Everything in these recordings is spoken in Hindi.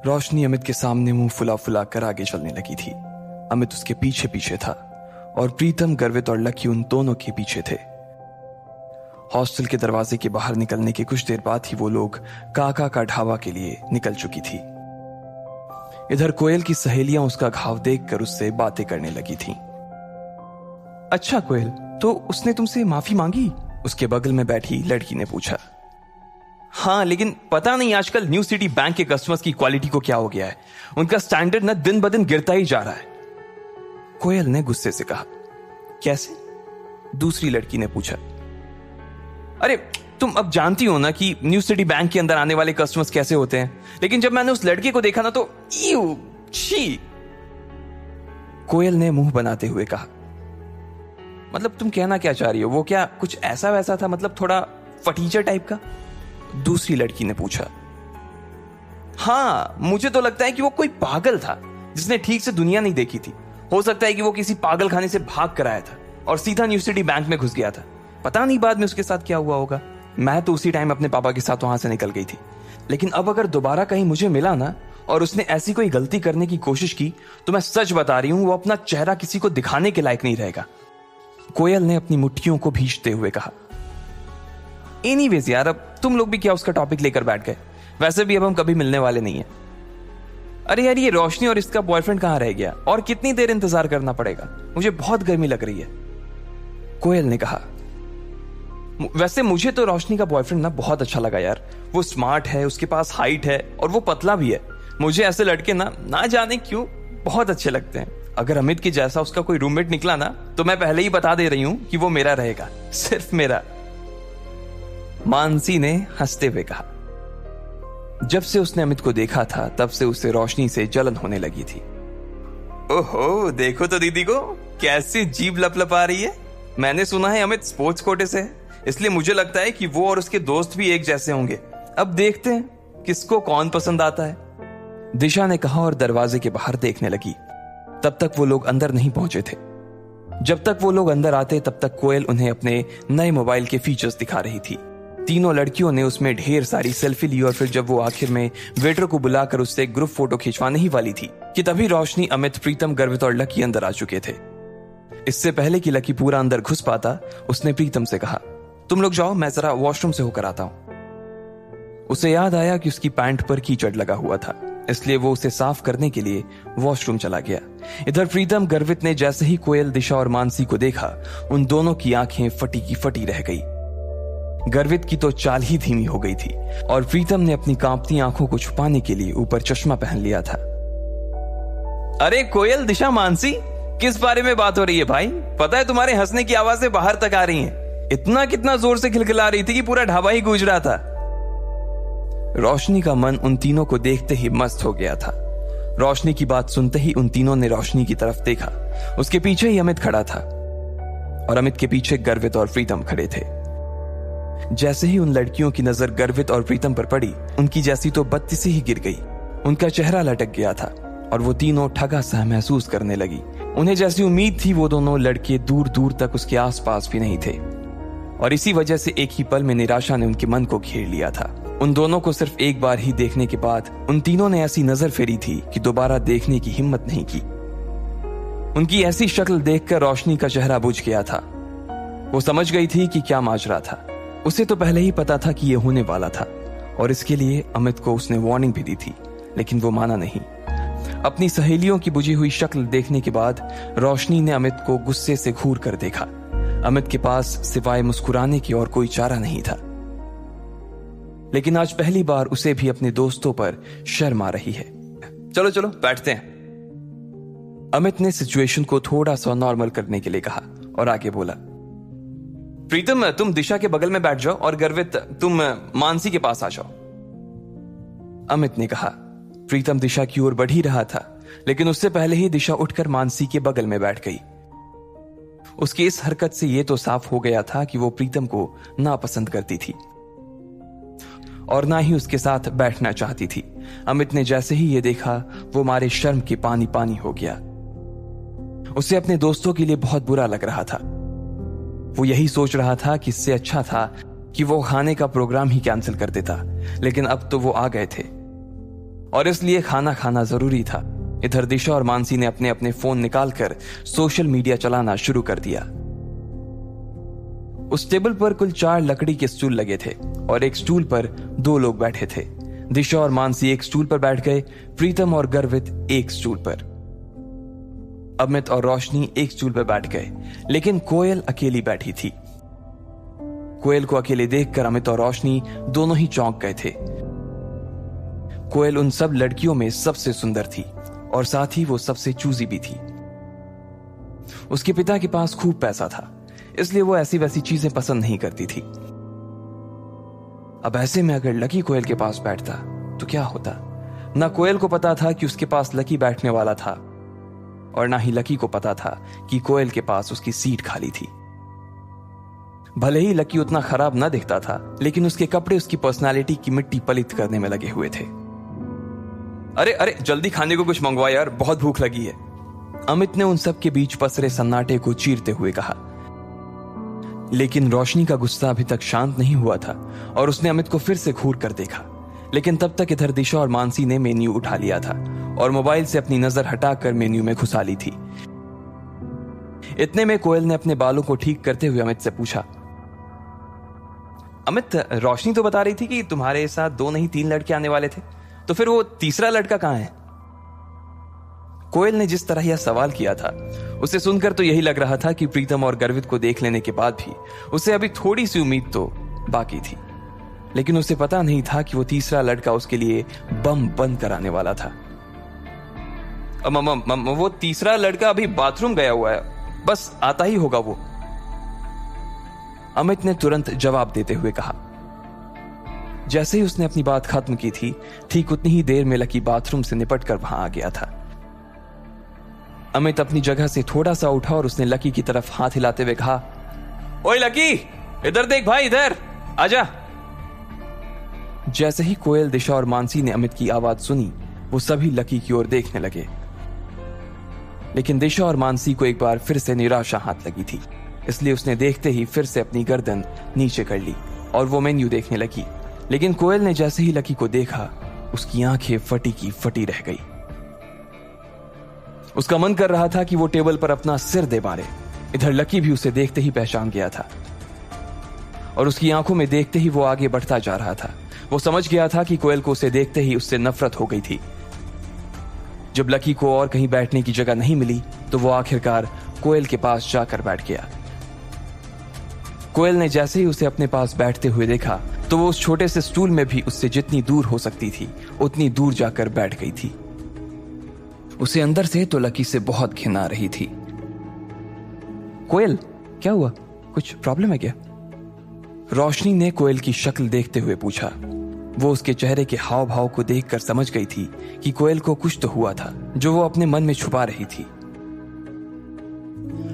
रोशनी अमित के सामने मुंह फुला फुला कर आगे चलने लगी थी। अमित उसके पीछे पीछे था और प्रीतम, गर्वित और लकी उन दोनों के पीछे थे। हॉस्टल के दरवाजे के बाहर निकलने के कुछ देर बाद ही वो लोग काका का ढाबा के लिए निकल चुकी थी। इधर कोयल की सहेलियां उसका घाव देखकर उससे बातें करने लगी थीं। अच्छा कोयल, तो उसने तुमसे माफी मांगी? उसके बगल में बैठी लड़की ने पूछा। हाँ, लेकिन पता नहीं आजकल न्यू सिटी बैंक के कस्टमर्स की क्वालिटी को क्या हो गया है। उनका स्टैंडर्ड ना दिन ब दिन गिरता ही जा रहा है। कोयल ने गुस्से से कहा। कैसे? दूसरी लड़की ने पूछा। अरे तुम अब जानती हो ना कि न्यू सिटी बैंक के अंदर आने वाले कस्टमर्स कैसे होते हैं, लेकिन जब मैंने उस लड़के को देखा ना तो ईउ छी। कोयल ने मुंह बनाते हुए कहा। मतलब तुम कहना क्या चाह रही हो? वो क्या कुछ ऐसा वैसा था, मतलब थोड़ा फटीचर टाइप का? दूसरी लड़की ने पूछा। हाँ, मुझे तो लगता है कि वो कोई पागल था जिसने ठीक से दुनिया नहीं देखी थी। हो सकता है कि वो किसी पागल खाने से भाग कर आया था और सीधा न्यू सिटी बैंक में घुस गया था। पता नहीं बाद में उसके साथ क्या हुआ होगा। मैं तो उसी टाइम अपने पापा के साथ वहां से निकल गई थी। लेकिन अब अगर दोबारा कहीं मुझे मिला ना और उसने ऐसी कोई गलती करने की कोशिश की तो मैं सच बता रही हूं, वो अपना चेहरा किसी को दिखाने के लायक नहीं रहेगा। कोयल ने अपनी मुट्ठियों को भींचते हुए कहा। एनीवेज यार, अब तुम लोग भी क्या उसका टॉपिक लेकर बैठ गए? वैसे भी अब हम कभी मिलने वाले नहीं हैं। अरे यार, ये रोशनी और इसका बॉयफ्रेंड कहां रह गया और कितनी देर इंतजार करना पड़ेगा? मुझे बहुत गर्मी लग रही है। कोयल ने कहा। वैसे मुझे तो रोशनी का बॉयफ्रेंड ना बहुत अच्छा लगा यार। वो स्मार्ट है, उसके पास हाइट है और वो पतला भी है। मुझे ऐसे लड़के ना जाने क्यों बहुत अच्छे लगते हैं। अगर अमित के जैसा उसका कोई रूममेट निकला ना तो मैं पहले ही बता दे रही हूं कि वो मेरा रहेगा, सिर्फ मेरा। मानसी ने हंसते हुए कहा। जब से उसने अमित को देखा था तब से उसे रोशनी से जलन होने लगी थी। ओहो, देखो तो दीदी को कैसी जीभ लपलपा रही है। मैंने सुना है अमित स्पोर्ट्स कोटे से है, इसलिए मुझे लगता है कि वो और उसके दोस्त भी एक जैसे होंगे। अब देखते हैं किसको कौन पसंद आता है, दिशा ने कहा और दरवाजे के बाहर देखने लगी। तब तक वो लोग अंदर नहीं पहुंचे थे। जब तक वो लोग अंदर आते तब तक कोयल उन्हें अपने नए मोबाइल के फीचर्स दिखा रही थी। तीनों लड़कियों ने उसमें ढेर सारी सेल्फी ली और फिर जब वो आखिर में वेटर को बुलाकर उससे एक ग्रुप फोटो खिंचवाने ही वाली थी कि तभी रोशनी, अमित, प्रीतम, गर्वित और लकी अंदर आ चुके थे। इससे पहले कि लकी पूरा अंदर घुस पाता, उसने प्रीतम से कहा, तुम लोग जाओ, मैं जरा वॉशरूम से होकर आता हूं। उसे याद आया कि उसकी पैंट पर कीचड़ लगा हुआ था, इसलिए वो उसे साफ करने के लिए वॉशरूम चला गया। इधर प्रीतम, गर्वित ने जैसे ही कोयल, दिशा और मानसी को देखा, उन दोनों की आंखें फटी की फटी रह गई। गर्वित की तो चाल ही धीमी हो गई थी और प्रीतम ने अपनी कांपती आंखों को छुपाने के लिए ऊपर चश्मा पहन लिया था। अरे कोयल, दिशा, मानसी, किस बारे में बात हो रही है भाई? पता है तुम्हारे हंसने की आवाजें बाहर तक आ रही हैं। इतना कितना जोर से खिलखिला रही थी कि पूरा ढाबा ही गूंज रहा था। रोशनी का मन उन तीनों को देखते ही मस्त हो गया था। रोशनी की बात सुनते ही उन तीनों ने रोशनी की तरफ देखा। उसके पीछे ही अमित खड़ा था और अमित के पीछे गर्वित और प्रीतम खड़े थे। जैसे ही उन लड़कियों की नजर गर्वित और प्रीतम पर पड़ी, उनकी जैसी तो बत्ती से ही गिर गई। उनका चेहरा लटक गया था और वो तीनों ठगा सा महसूस करने लगी। उन्हें जैसी उम्मीद थी वो दोनों लड़के दूर दूर तक उसके आसपास भी नहीं थे और इसी वजह से एक ही पल में निराशा ने उनके मन को घेर लिया था। उन दोनों को सिर्फ एक बार ही देखने के बाद उन तीनों ने ऐसी नजर फेरी थी कि दोबारा देखने की हिम्मत नहीं की। उनकी ऐसी शक्ल देखकर रोशनी का चेहरा बुझ गया था। वो समझ गई थी कि क्या माजरा था। उसे तो पहले ही पता था कि यह होने वाला था और इसके लिए अमित को उसने वार्निंग भी दी थी, लेकिन वो माना नहीं। अपनी सहेलियों की बुझी हुई शक्ल देखने के बाद रोशनी ने अमित को गुस्से से घूर कर देखा। अमित के पास सिवाय मुस्कुराने की और कोई चारा नहीं था, लेकिन आज पहली बार उसे भी अपने दोस्तों पर शर्म आ रही है। चलो चलो बैठते हैं। अमित ने सिचुएशन को थोड़ा सा नॉर्मल करने के लिए कहा और आगे बोला, प्रीतम तुम दिशा के बगल में बैठ जाओ और गर्वित तुम मानसी के पास आ जाओ। अमित ने कहा। प्रीतम दिशा की ओर बढ़ ही रहा था, लेकिन उससे पहले ही दिशा उठकर मानसी के बगल में बैठ गई। उसकी इस हरकत से यह तो साफ हो गया था कि वो प्रीतम को नापसंद करती थी और ना ही उसके साथ बैठना चाहती थी। अमित ने जैसे ही ये देखा, वो मारे शर्म के पानी पानी हो गया। उसे अपने दोस्तों के लिए बहुत बुरा लग रहा था। वो यही सोच रहा था कि इससे अच्छा था कि वो खाने का प्रोग्राम ही कैंसिल कर देता, लेकिन अब तो वो आ गए थे। और इसलिए खाना खाना जरूरी था। इधर दिशा और मानसी ने अपने अपने फोन निकालकर सोशल मीडिया चलाना शुरू कर दिया। उस टेबल पर कुल 4 लकड़ी के स्टूल लगे थे और एक स्टूल पर 2 लोग बैठे थे। दिशा और मानसी एक स्टूल पर बैठ गए, प्रीतम और गर्वित एक स्टूल पर, अमित और रोशनी एक स्टूल पर बैठ गए, लेकिन कोयल अकेली बैठी थी। कोयल को अकेले देखकर अमित और रोशनी दोनों ही चौंक गए थे। कोयल उन सब लड़कियों में सबसे सुंदर थी और साथ ही वो सबसे चूजी भी थी। उसके पिता के पास खूब पैसा था, इसलिए वो ऐसी वैसी चीजें पसंद नहीं करती थी। अब ऐसे में अगर लकी कोयल के पास बैठता तो क्या होता? ना कोयल को पता था कि उसके पास लकी बैठने वाला था और ना ही लकी को पता था कि कोयल के पास उसकी सीट खाली थी। भले ही लकी उतना खराब ना दिखता था, लेकिन उसके कपड़े उसकी पर्सनालिटी की मिट्टी पलित करने में लगे हुए थे। अरे अरे जल्दी खाने को कुछ मंगवा यार, बहुत भूख लगी है, अमित ने उन सब के बीच पसरे सन्नाटे को चीरते हुए कहा। लेकिन रोशनी का गुस्सा अभी तक शांत नहीं हुआ था और उसने अमित को फिर से घूर कर देखा। लेकिन तब तक इधर दिशा और मानसी ने मेन्यू उठा लिया था और मोबाइल से अपनी नजर हटाकर मेन्यू में घुसा ली थी। इतने में कोयल ने अपने बालों को ठीक करते हुए अमित से पूछा, अमित, रोशनी तो बता रही थी कि तुम्हारे साथ 2 नहीं 3 लड़के आने वाले थे, तो फिर वो तीसरा लड़का कहां है? कोयल ने जिस तरह यह सवाल किया था, उसे सुनकर तो यही लग रहा था कि प्रीतम और गर्वित को देख लेने के बाद भी उसे अभी थोड़ी सी उम्मीद तो बाकी थी। लेकिन उसे पता नहीं था कि वो तीसरा लड़का उसके लिए बम बंद कराने वाला था। वो तीसरा लड़का अभी बाथरूम गया हुआ है, बस आता ही होगा वो, अमित ने तुरंत जवाब देते हुए कहा। जैसे ही उसने अपनी बात खत्म की थी, ठीक उतनी ही देर में लकी बाथरूम से निपटकर वहां आ गया था। अमित अपनी जगह से थोड़ा सा उठा और उसने लकी की तरफ हाथ हिलाते हुए कहा, ओए लकी, इधर देख भाई, इधर आजा। जैसे ही कोयल, दिशा और मानसी ने अमित की आवाज सुनी, वो सभी लकी की ओर देखने लगे। लेकिन दिशा और मानसी को एक बार फिर से निराशा हाथ लगी थी, इसलिए उसने देखते ही फिर से अपनी गर्दन नीचे कर ली और वो मेन्यू देखने लगी। लेकिन कोयल ने जैसे ही लकी को देखा, उसकी आंखें फटी की फटी रह गई। उसका मन कर रहा था कि वो टेबल पर अपना सिर दे मारे। इधर लकी भी उसे देखते ही पहचान गया था और उसकी आंखों में देखते ही वो आगे बढ़ता जा रहा था। वो समझ गया था कि कोयल को उसे देखते ही उससे नफरत हो गई थी। जब लकी को और कहीं बैठने की जगह नहीं मिली, तो वो आखिरकार कोयल के पास जाकर बैठ गया। कोयल ने जैसे ही उसे अपने पास बैठते हुए देखा, तो वो उस छोटे से स्टूल में भी उससे जितनी दूर हो सकती थी उतनी दूर जाकर बैठ गई थी। उसे अंदर से तो लकी से बहुत घिन आ रही थी। कोयल, क्या हुआ? कुछ प्रॉब्लम है क्या? रोशनी ने कोयल की शक्ल देखते हुए पूछा। वो उसके चेहरे के हाव भाव को देखकर समझ गई थी कि कोयल को कुछ तो हुआ था जो वो अपने मन में छुपा रही थी।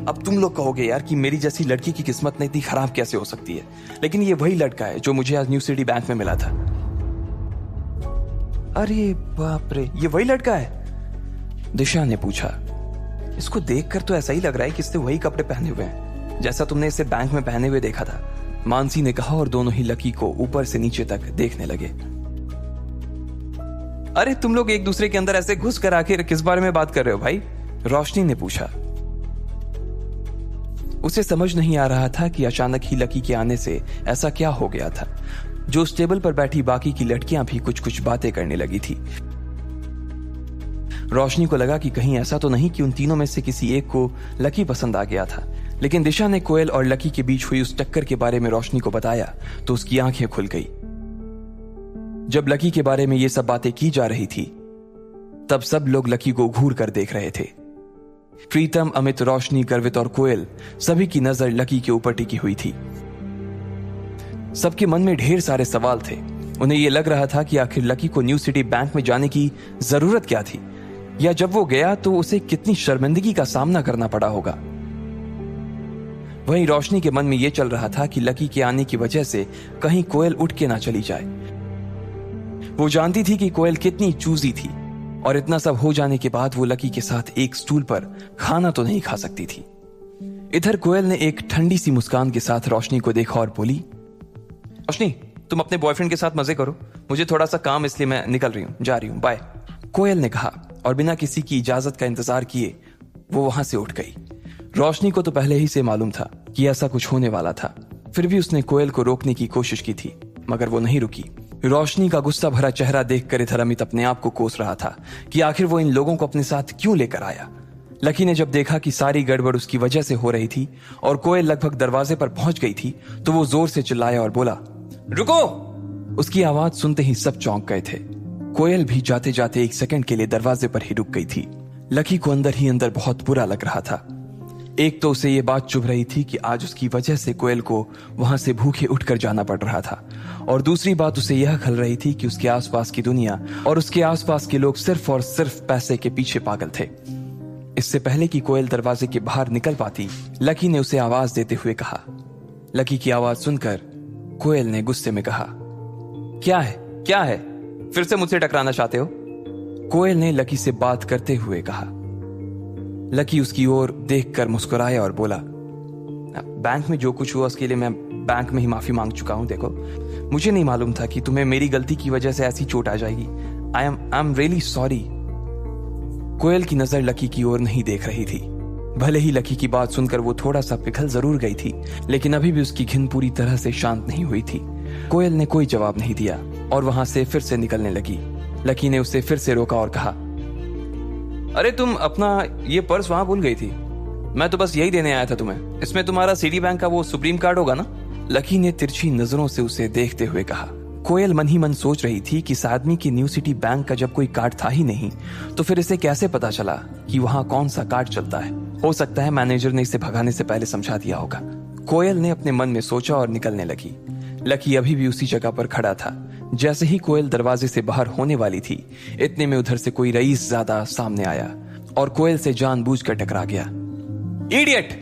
अब तुम लोग कहोगे यार कि मेरी जैसी लड़की की किस्मत ने इतनी खराब कैसे हो सकती है, लेकिन ये वही लड़का है जो मुझे आज न्यू सिटी बैंक में मिला था। अरे बाप रे, ये वही लड़का है? दिशा ने पूछा। इसको देखकर तो ऐसा ही लग रहा है कि इसने वही कपड़े पहने हुए हैं जैसा तुमने इसे बैंक में पहने हुए देखा था, मानसी ने कहा, और दोनों ही लकी को ऊपर से नीचे तक देखने लगे। अरे तुम लोग एक दूसरे के अंदर ऐसे घुस कर आखिर किस बारे में बात कर रहे हो भाई? रोशनी ने पूछा। उसे समझ नहीं आ रहा था कि अचानक ही लकी के आने से ऐसा क्या हो गया था जो उस टेबल पर बैठी बाकी की लड़कियां भी कुछ कुछ बातें करने लगी थी। रोशनी को लगा कि कहीं ऐसा तो नहीं कि उन तीनों में से किसी एक को लकी पसंद आ गया था। लेकिन दिशा ने कोयल और लकी के बीच हुई उस टक्कर के बारे में रोशनी को बताया तो उसकी आंखें खुल गई। जब लकी के बारे में ये सब बातें की जा रही थी, तब सब लोग लकी को घूर कर देख रहे थे। प्रीतम, अमित, रोशनी, गर्वित और कोयल, सभी की नजर लकी के ऊपर टिकी हुई थी। सबके मन में ढेर सारे सवाल थे। उन्हें यह लग रहा था कि आखिर लकी को न्यू सिटी बैंक में जाने की जरूरत क्या थी, या जब वो गया तो उसे कितनी शर्मिंदगी का सामना करना पड़ा होगा। वहीं रोशनी के मन में यह चल रहा था कि लकी के आने की वजह से कहीं कोयल उठ के ना चली जाए। वो जानती थी कि कोयल कितनी चूजी थी और इतना सब हो जाने के बाद वो लकी के साथ एक स्टूल पर खाना तो नहीं खा सकती थी। इधर कोयल ने एक ठंडी सी मुस्कान के साथ रोशनी को देखा और बोली, रोशनी तुम अपने बॉयफ्रेंड के साथ मजे करो, मुझे थोड़ा सा काम, इसलिए मैं निकल रही हूँ, जा रही हूँ, बाय। कोयल ने कहा और बिना किसी की इजाजत का इंतजार किए वो वहां से उठ गई। रोशनी को तो पहले ही से मालूम था कि ऐसा कुछ होने वाला था, फिर भी उसने कोयल को रोकने की कोशिश की थी, मगर वो नहीं रुकी। रोशनी का गुस्सा भरा चेहरा देखकर इधर अमित अपने आप को कोस रहा था कि आखिर वो इन लोगों को अपने साथ क्यों लेकर आया। लकी ने जब देखा कि सारी गड़बड़ उसकी वजह से हो रही थी और कोयल लगभग दरवाजे पर पहुंच गई थी, तो वो जोर से चिल्लाया और बोला, रुको। उसकी आवाज सुनते ही सब चौंक गए थे। कोयल भी जाते जाते 1 सेकंड के लिए दरवाजे पर ही रुक गई थी। लकी को अंदर ही अंदर बहुत बुरा लग रहा था। एक तो उसे ये बात चुभ रही थी कि आज उसकी वजह से कोयल को वहां से भूखे उठकर जाना पड़ रहा था, और दूसरी बात उसे यह खल रही थी कि उसके आसपास की दुनिया और उसके आसपास के लोग सिर्फ और सिर्फ पैसे के पीछे पागल थे। इससे पहले कि कोयल दरवाजे के बाहर निकल पाती, लकी ने उसे आवाज देते हुए कहा। लकी की आवाज सुनकर कोयल ने गुस्से में कहा, क्या है, क्या है, फिर से मुझसे टकराना चाहते हो? कोयल ने लकी से बात करते हुए कहा। लकी उसकी ओर देखकर मुस्कुराया और बोला, बैंक में जो कुछ हुआ उसके लिए मैं बैंक में ही माफी मांग चुका हूं। देखो, मुझे नहीं मालूम था कि तुम्हें मेरी गलती की वजह से ऐसी चोट आ जाएगी। I am really sorry. कोयल की नजर लकी की ओर नहीं देख रही थी। भले ही लकी की बात सुनकर वो थोड़ा सा पिघल जरूर गई थी, लेकिन अभी भी उसकी घिन पूरी तरह से शांत नहीं हुई थी। कोयल ने कोई जवाब नहीं दिया और वहां से फिर से निकलने लगी। लकी ने उसे फिर से रोका और कहा, अरे तुम अपना ये पर्स वहां भूल गई थी, मैं तो बस यही देने आया था तुम्हें। इसमें तुम्हारा सिटी बैंक का वो सुप्रीम कार्ड होगा ना? लकी ने तिरछी नजरों से उसे देखते हुए कहा। कोयल मन ही मन सोच रही थी कि इस आदमी की न्यू सिटी बैंक का जब कोई कार्ड था ही नहीं, तो फिर इसे कैसे पता चला कि वहां कौन सा कार्ड चलता है। हो सकता है मैनेजर ने इसे भगाने से पहले समझा दिया होगा। कोयल ने अपने मन में सोचा और निकलने लगी। लकी अभी भी उसी जगह पर खड़ा था। जैसे ही कोयल दरवाजे से बाहर होने वाली थी, इतने में उधर से कोई रईस ज्यादा सामने आया और कोयल से जानबूझकर टकरा गया। इडियट,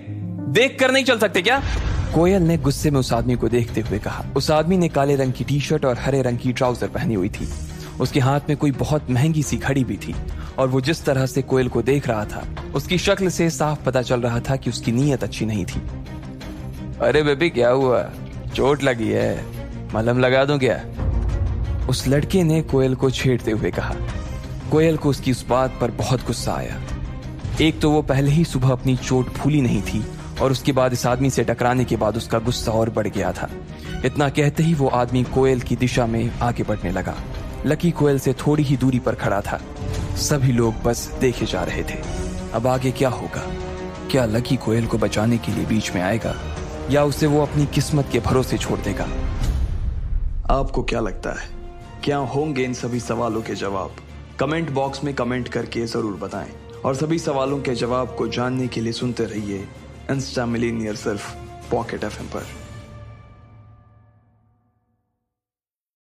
देख कर नहीं चल सकते क्या? कोयल ने गुस्से में उस आदमी को देखते हुए कहा। उस आदमी ने काले रंग की टी शर्ट और हरे रंग की ट्राउजर पहनी हुई थी। उसके हाथ में कोई बहुत महंगी सी घड़ी भी थी, और वो जिस तरह से कोयल को देख रहा था, उसकी शक्ल से साफ पता चल रहा था कि उसकी नीयत अच्छी नहीं थी। अरे बेबी, क्या हुआ? चोट लगी है? मलहम लगा दूं क्या? उस लड़के ने कोयल को छेड़ते हुए कहा। कोयल को उसकी उस बात पर बहुत गुस्सा आया। एक तो वो पहले ही सुबह अपनी चोट भूली नहीं थी, और उसके बाद इस आदमी से टकराने के बाद उसका गुस्सा और बढ़ गया था। इतना कहते ही वो आदमी कोयल की दिशा में आगे बढ़ने लगा। लकी कोयल से थोड़ी ही दूरी पर खड़ा था। सभी लोग बस देखे जा रहे थे। अब आगे क्या होगा? क्या लकी कोयल को बचाने के लिए बीच में आएगा, या उसे वो अपनी किस्मत के भरोसे छोड़ देगा? आपको क्या लगता है, क्या होंगे इन सभी सवालों के जवाब? कमेंट बॉक्स में कमेंट करके जरूर बताएं, और सभी सवालों के जवाब को जानने के लिए सुनते रहिए इंस्टा मिलीनियर सिर्फ पॉकेट FM पर।